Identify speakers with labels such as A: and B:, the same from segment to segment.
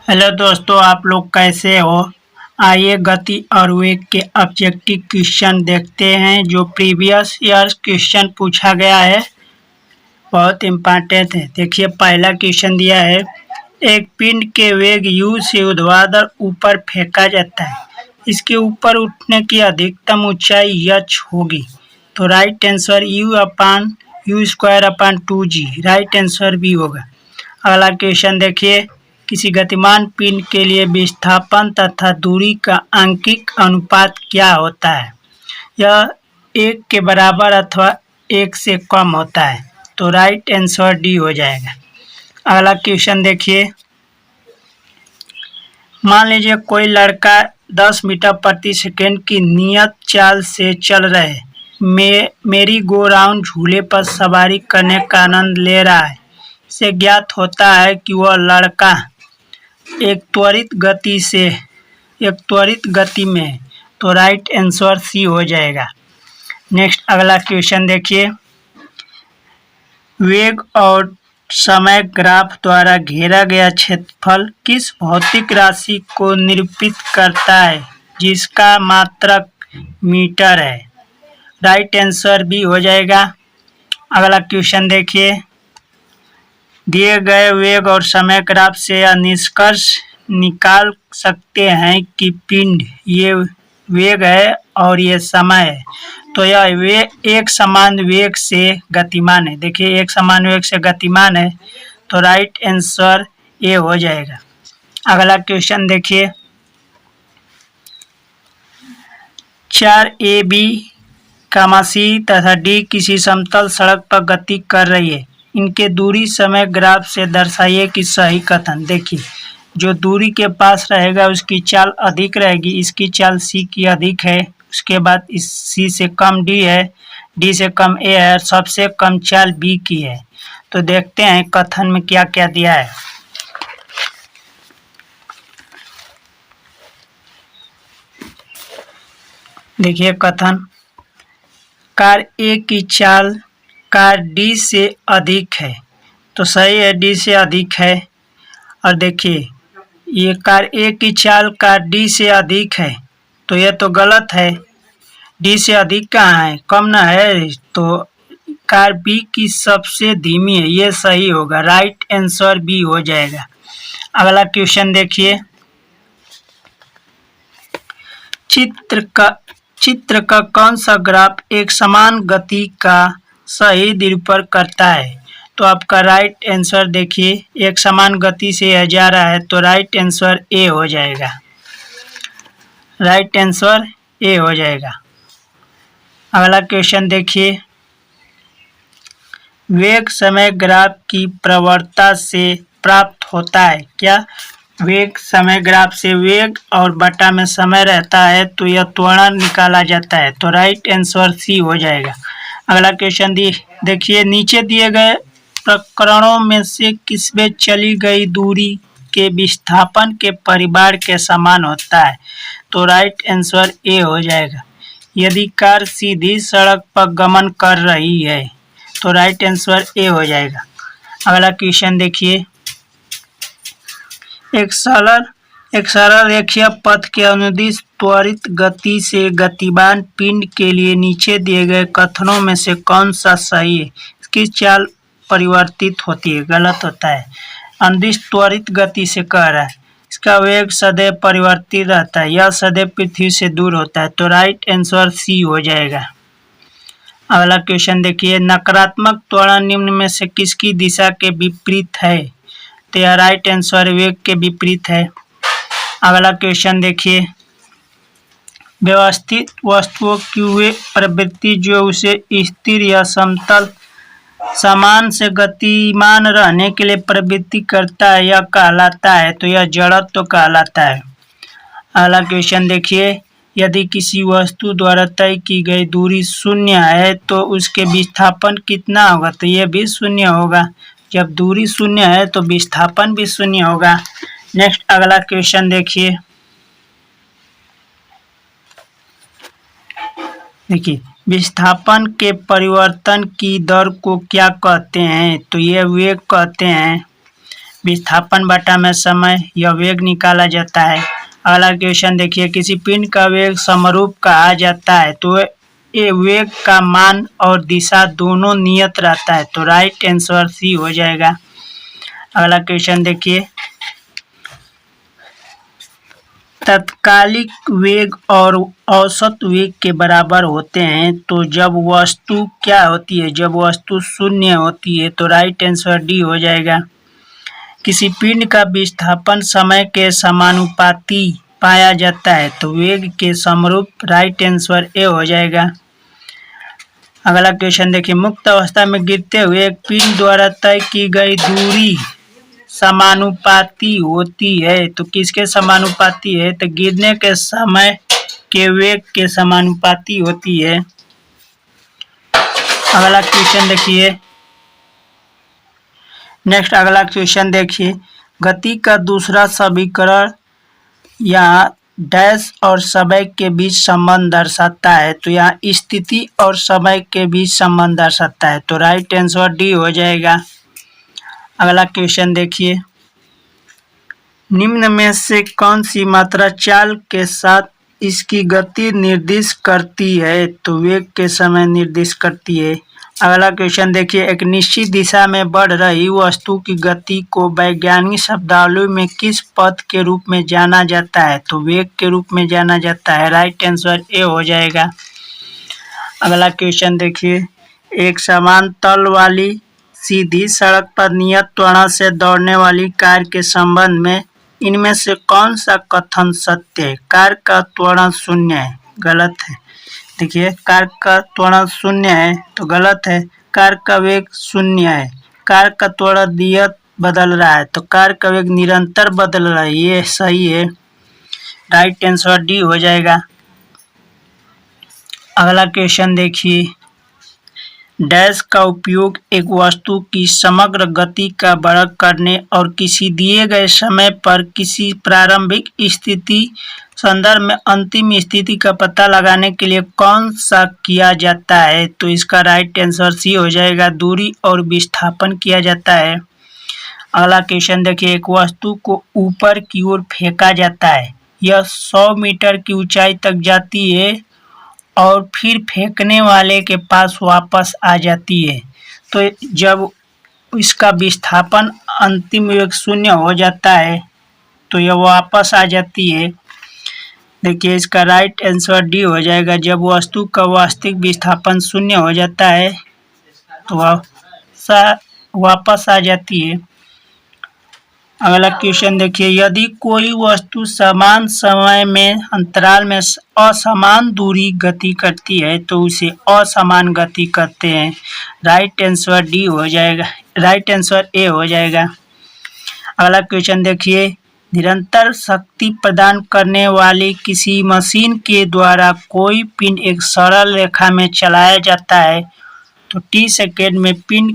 A: Hello दोस्तों, आप लोग कैसे हो। आइए गति और वेग के ऑब्जेक्टिव क्वेश्चन देखते हैं जो प्रीवियस ईयर क्वेश्चन पूछा गया है। बहुत इम्पोर्टेंट है। देखिए पहला क्वेश्चन दिया है, एक पिंड के वेग u से ऊर्ध्वाधर ऊपर फेंका जाता है। इसके ऊपर उठने की अधिकतम ऊंचाई h होगी। तो right answer u/u² 2g right answer भी होगा। अगला क्वेश्चन देखिए, किसी गतिमान पिंड के लिए विस्थापन तथा दूरी का आंशिक अनुपात क्या होता है। यह 1 के बराबर अथवा 1 से कम होता है। तो राइट आंसर डी हो जाएगा। अगला क्वेश्चन देखिए, मान लीजिए कोई लड़का 10 मीटर प्रति सेकंड की नियत चाल से चल रहे मेरी गो राउंड झूले पर सवारी करने का आनंद ले रहा है। इसे ज्ञात होता है कि वह लड़का एक त्वरित गति में है। तो राइट आंसर सी हो जाएगा। नेक्स्ट अगला क्वेश्चन देखिए, वेग और समय ग्राफ द्वारा घेरा गया क्षेत्रफल किस भौतिक राशि को निरूपित करता है जिसका मात्रक मीटर है। राइट आंसर भी हो जाएगा। अगला क्वेश्चन देखिए, दिए गए वेग और समय ग्राफ से यह निष्कर्ष निकाल सकते हैं कि पिंड ये वेग है और ये समय है। तो यह एक समान वेग से गतिमान है। देखिए एक समान वेग से गतिमान है। तो राइट आंसर ए हो जाएगा। अगला क्वेश्चन देखिए, 4AB, C तथा D किसी समतल सड़क पर गति कर रही है। इनके दूरी समय ग्राफ से दर्शाइए कि सही कथन। देखिए जो दूरी के पास रहेगा उसकी चाल अधिक रहेगी। इसकी चाल C की अधिक है। उसके बाद इस C से कम D है, D से कम A है और सबसे कम चाल B की है। तो देखते हैं कथन में क्या क्या दिया है। देखिए कथन, कार A की चाल कार D से अधिक है। तो सही है, D से अधिक है। और देखिए ये कार A की चाल कार D से अधिक है। तो यह तो गलत है। D से अधिक कहाँ है, कम ना है। तो कार B की सबसे धीमी है, ये सही होगा। राइट आंसर बी हो जाएगा। अगला क्वेश्चन देखिए, चित्र का कौन सा ग्राफ एक समान गति का सही निरूपण करता है। तो आपका राइट आंसर देखिए एक समान गति से यह जा रहा है। तो राइट आंसर ए हो जाएगा। राइट आंसर ए हो जाएगा। अगला क्वेश्चन देखिए, वेग समय ग्राफ की प्रवणता से प्राप्त होता है क्या। वेग समय ग्राफ से वेग और बटा में समय रहता है तो यह त्वरण निकाला जाता है। तो राइट आंसर सी हो जाएगा। अगला क्वेश्चन देखिए, नीचे दिए गए प्रकरणों में से किसमें चली गई दूरी के विस्थापन के परिमाण के समान होता है। तो राइट आंसर ए हो जाएगा। यदि कार सीधी सड़क पर गमन कर रही है तो राइट आंसर ए हो जाएगा। अगला क्वेश्चन देखिए, एक सरल रेखीय पथ के अनुदिश त्वरित गति से गतिमान पिंड के लिए नीचे दिए गए कथनों में से कौन सा सही है। इसकी चाल परिवर्तित होती है, गलत होता है। अनुदिश त्वरित गति से कह रहा है, इसका वेग सदैव परिवर्तित रहता है, यह सदैव पृथ्वी से दूर होता है। तो राइट आंसर सी हो जाएगा। अगला क्वेश्चन देखिए, नकारात्मक त्वरण निम्न में से किसकी दिशा के विपरीत है। तो यह राइट आंसर वेग के विपरीत है। अगला क्वेश्चन देखिए, व्यवस्थित वस्तुओं की वे प्रवृत्ति जो उसे स्थिर या समतल समान से गतिमान रहने के लिए प्रवृत्ति करता है यह कहलाता है। तो यह जड़त्व तो कहलाता है। अगला क्वेश्चन देखिए, यदि किसी वस्तु द्वारा तय की गई दूरी शून्य है तो उसके विस्थापन कितना होगा। तो यह भी शून्य होगा। जब दूरी शून्य है तो विस्थापन भी शून्य होगा। नेक्स्ट अगला क्वेश्चन देखिए, विस्थापन के परिवर्तन की दर को क्या कहते हैं। तो यह वेग कहते हैं। विस्थापन बटा में समय या वेग निकाला जाता है। अगला क्वेश्चन देखिए, किसी पिंड का वेग समरूप कहा जाता है तो ये वेग का मान और दिशा दोनों नियत रहता है, तो राइट आंसर सी हो जाएगा। अगला क्वेश्चन देखिए, तात्कालिक वेग और औसत वेग के बराबर होते हैं तो जब वस्तु क्या होती है, जब वस्तु शून्य होती है, तो राइट आंसर डी हो जाएगा। किसी पिंड का विस्थापन समय के समानुपाती पाया जाता है तो वेग के समरूप, राइट आंसर ए हो जाएगा। अगला क्वेश्चन देखिए, मुक्त अवस्था में गिरते हुए एक पिंड द्वारा तय की गई दूरी समानुपाती होती है, तो किसके समानुपाती है, तो गिरने के समय के वेग के समानुपाती होती है। अगला क्वेश्चन देखिए, नेक्स्ट अगला क्वेश्चन देखिए, गति का दूसरा समीकरण यहाँ डैश और समय के बीच संबंध दर्शाता है, तो यहाँ स्थिति और समय के बीच संबंध दर्शाता है, तो राइट आंसर डी हो जाएगा। अगला क्वेश्चन देखिए, निम्न में से कौन सी मात्रा चाल के साथ इसकी गति निर्दिष्ट करती है, तो वेग के समय निर्दिष्ट करती है। अगला क्वेश्चन देखिए, एक निश्चित दिशा में बढ़ रही वस्तु की गति को वैज्ञानिक शब्दावली में किस पद के रूप में जाना जाता है, तो वेग के रूप में जाना जाता है, राइट आंसर ए हो जाएगा। अगला क्वेश्चन देखिए, एक समान तल वाली सीधी सड़क पर नियत त्वरण से दौड़ने वाली कार के संबंध में इनमें से कौन सा कथन सत्य है। कार का त्वरण शून्य है, गलत है। देखिए, कार का त्वरण शून्य है तो गलत है। कार का वेग शून्य है। कार का त्वरण नियत बदल रहा है तो कार का वेग निरंतर बदल रहा है, ये सही है, राइट आंसर डी हो जाएगा। अगला क्वेश्चन देखिए, डैश का उपयोग एक वस्तु की समग्र गति का वर्णन करने और किसी दिए गए समय पर किसी प्रारंभिक स्थिति संदर्भ में अंतिम स्थिति का पता लगाने के लिए कौन सा किया जाता है, तो इसका राइट आंसर सी हो जाएगा, दूरी और विस्थापन किया जाता है। अगला क्वेश्चन देखिए, एक वस्तु को ऊपर की ओर फेंका जाता है, यह 100 मीटर की ऊंचाई तक जाती है और फिर फेंकने वाले के पास वापस आ जाती है, तो जब इसका विस्थापन अंतिम वेग शून्य हो जाता है तो यह वापस आ जाती है। देखिए, इसका राइट आंसर डी हो जाएगा। जब वस्तु का वास्तविक विस्थापन शून्य हो जाता है तो वह वापस आ जाती है। अगला क्वेश्चन देखिए, यदि कोई वस्तु समान समय में अंतराल में असमान दूरी गति करती है तो उसे असमान गति कहते हैं, राइट आंसर डी हो जाएगा, राइट आंसर ए हो जाएगा। अगला क्वेश्चन देखिए, निरंतर शक्ति प्रदान करने वाली किसी मशीन के द्वारा कोई पिंड एक सरल रेखा में चलाया जाता है तो टी सेकेंड में पिंड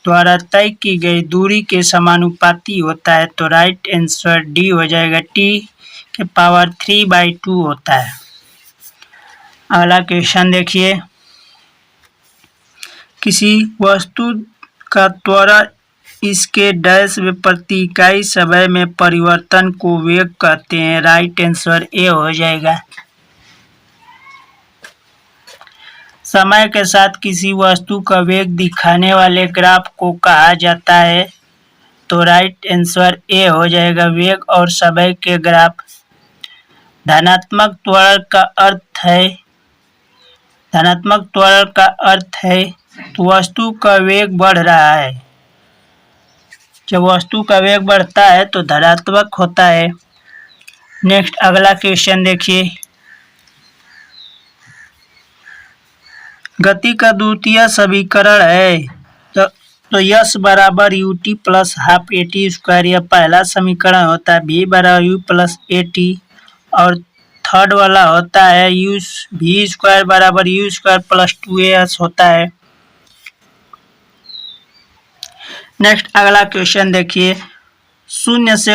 A: द्वारा तय की गई दूरी के समानुपाती होता है, तो राइट आंसर डी हो जाएगा, टी के पावर 3/2 होता है। अगला क्वेश्चन देखिए, किसी वस्तु का त्वरण इसके डैश में प्रति इकाई समय में परिवर्तन को वेग कहते हैं, राइट आंसर ए हो जाएगा। समय के साथ किसी वस्तु का वेग दिखाने वाले ग्राफ को कहा जाता है, तो राइट आंसर ए हो जाएगा, वेग और समय के ग्राफ। धनात्मक त्वरण का अर्थ है तो वस्तु का वेग बढ़ रहा है। जब वस्तु का वेग बढ़ता है तो धनात्मक होता है। नेक्स्ट अगला क्वेश्चन देखिए, गति का द्वितीय समीकरण है तो यस बराबर U T plus half A T square, यह पहला समीकरण होता है। भी बराबर यू प्लस ए टी और थर्ड वाला होता है यू भी स्क्वायर बराबर यू स्क्वायर प्लस 2as होता है। नेक्स्ट अगला क्वेश्चन देखिए, शून्य से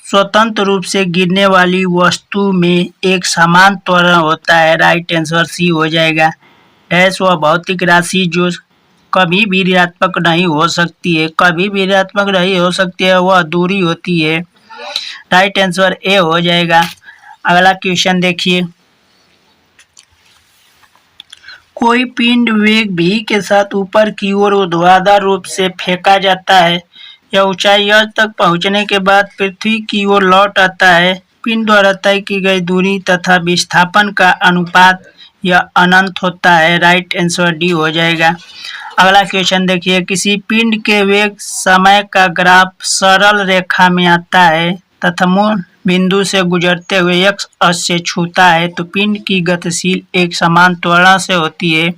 A: स्वतंत्र रूप से गिरने वाली वस्तु में एक समान त्वरण होता है, राइट आंसर सी हो जाएगा। डैश वह भौतिक राशि जो कभी भी ऋणात्मक नहीं हो सकती है, कभी भी ऋणात्मक नहीं हो सकती है, वह दूरी होती है। राइट आंसर ए हो जाएगा। अगला क्वेश्चन देखिए, कोई पिंड वेग v के साथ ऊपर की ओर ऊर्ध्वाधर रूप से फेंका जाता है। यह ऊंचाई h तक पहुंचने के बाद पृथ्वी की ओर लौट आता है। पिंड द्वारा तय की गई दूरी तथा विस्थापन का अनुपात यह अनंत होता है। राइट आंसर डी हो जाएगा। अगला क्वेश्चन देखिए, किसी पिंड के वेग समय का ग्राफ सरल रेखा में आता है तथा मूल बिंदु से गुजरते हुए x अक्ष से छूता है तो पिंड की गतिशील एक समान त्वरण से होती है।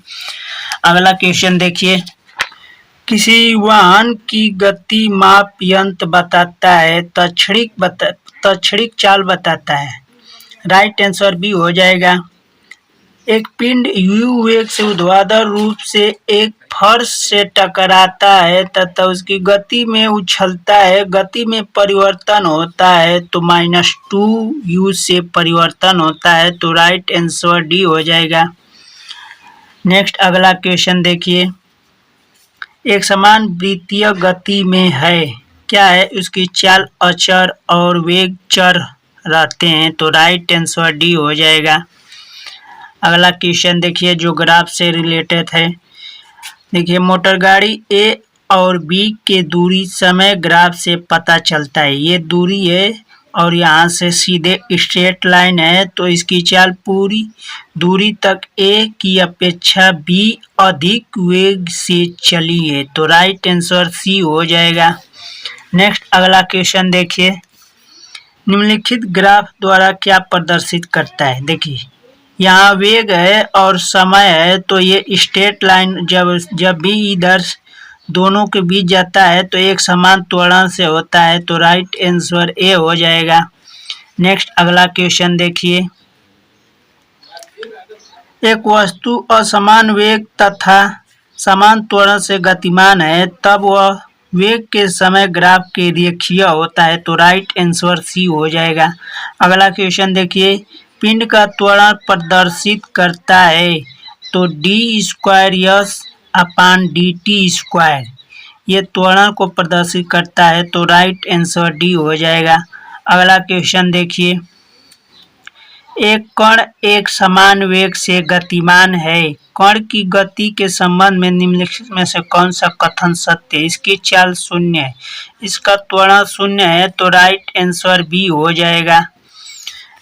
A: अगला क्वेश्चन देखिए, किसी वाहन की गति माप यंत्र बताता है, तक्षणिक चाल बताता है। राइट आंसर बी हो जाएगा। एक पिंड u वेग से ऊर्ध्वाधर रूप से एक फर्श से टकराता है तथा उसकी गति में उछलता है। गति में परिवर्तन होता है तो -2u से परिवर्तन होता है तो राइट आंसर डी हो जाएगा। नेक्स्ट अगला क्वेश्चन देखिए, एक समान वृत्तीय गति में है, क्या है? उसकी चाल अचर और वेग चर रहते हैं तो राइट आंसर डी हो जाएगा। अगला क्वेश्चन देखिए, जो ग्राफ से रिलेटेड है। देखिए, मोटर गाड़ी ए और बी के दूरी समय ग्राफ से पता चलता है। ये दूरी है और यहाँ से सीधे स्ट्रेट लाइन है तो इसकी चाल पूरी दूरी तक ए की अपेक्षा बी अधिक वेग से चली है तो राइट आंसर सी हो जाएगा। नेक्स्ट अगला क्वेश्चन देखिए, निम्नलिखित ग्राफ द्वारा क्या प्रदर्शित करता है? देखिए, यहाँ वेग है और समय है तो ये स्ट्रेट लाइन जब भी इधर दोनों के बीच जाता है तो एक समान त्वरण से होता है तो राइट आंसर ए हो जाएगा। नेक्स्ट अगला क्वेश्चन देखिए, एक वस्तु असमान वेग तथा समान त्वरण से गतिमान है तब वह वेग के समय ग्राफ के रेखीय होता है तो राइट आंसर सी हो जाएगा। अगला क्वेश्चन देखिए, पिंड का त्वरण प्रदर्शित करता है तो d²s/dt², ये त्वरण को प्रदर्शित करता है तो राइट आंसर डी हो जाएगा। अगला क्वेश्चन देखिए, एक कण एक समान वेग से गतिमान है, कण की गति के संबंध में निम्नलिखित में से कौन सा कथन सत्य है? इसकी चाल 0 है, इसका त्वरण 0 है तो राइट आंसर बी हो जाएगा।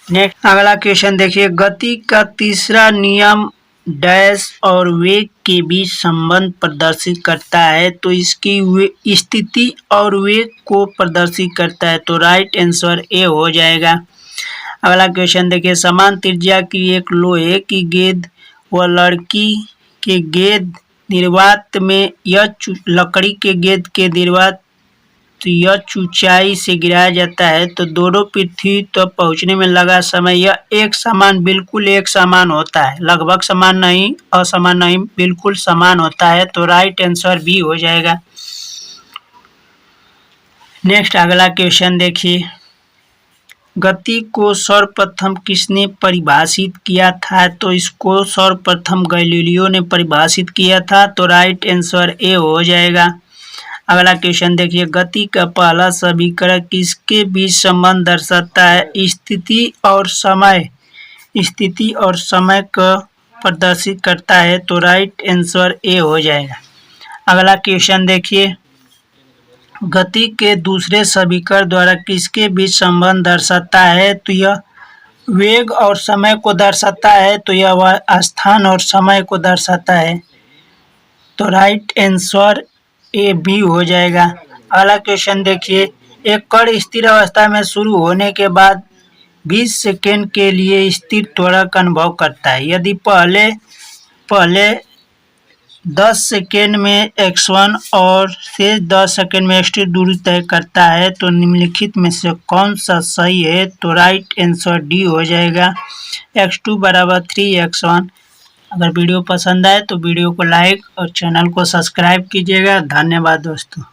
A: नेक्स्ट अगला क्वेश्चन देखिए, गति का तीसरा नियम डैश और वेग के बीच संबंध प्रदर्शित करता है तो इसकी स्थिति और वेग को प्रदर्शित करता है तो राइट आंसर ए हो जाएगा। अगला क्वेश्चन देखिए, समान त्रिज्या की एक लोहे की गेंद व लकड़ी के गेंद निर्वात में लकड़ी के गेंद के निर्वात तो यह ऊंचाई से गिराया जाता है तो दोनों पृथ्वी तक पहुंचने में लगा समय यह एक समान बिल्कुल एक समान होता है, लगभग समान नहीं, असमान नहीं, बिल्कुल समान होता है तो राइट आंसर बी हो जाएगा। नेक्स्ट अगला क्वेश्चन देखिए, गति को सर्वप्रथम किसने परिभाषित किया था? तो इसको सर्वप्रथम गैलीलियो ने परिभाषित किया था तो राइट आंसर ए हो जाएगा। अगला क्वेश्चन देखिए, गति का पहला समीकरण किसके बीच संबंध दर्शाता है? स्थिति और समय को प्रदर्शित करता है तो राइट आंसर ए हो जाएगा। अगला क्वेश्चन देखिए, गति के दूसरे समीकरण द्वारा किसके बीच संबंध दर्शाता है? तो यह वेग और समय को दर्शाता है तो यह स्थान और समय को दर्शाता है तो राइट आंसर ए बी हो जाएगा। अगला क्वेश्चन देखिए, एक कण स्थिर अवस्था में शुरू होने के बाद 20 सेकेंड के लिए स्थिर त्वरण का अनुभव करता है। यदि पहले 10 सेकेंड में x1 और शेष 10 सेकेंड में x2 दूरी तय करता है तो निम्नलिखित में से कौन सा सही है? तो राइट आंसर डी हो जाएगा, x2 = 3x1। अगर वीडियो पसंद आए तो वीडियो को लाइक और चैनल को सब्सक्राइब कीजिएगा। धन्यवाद दोस्तों।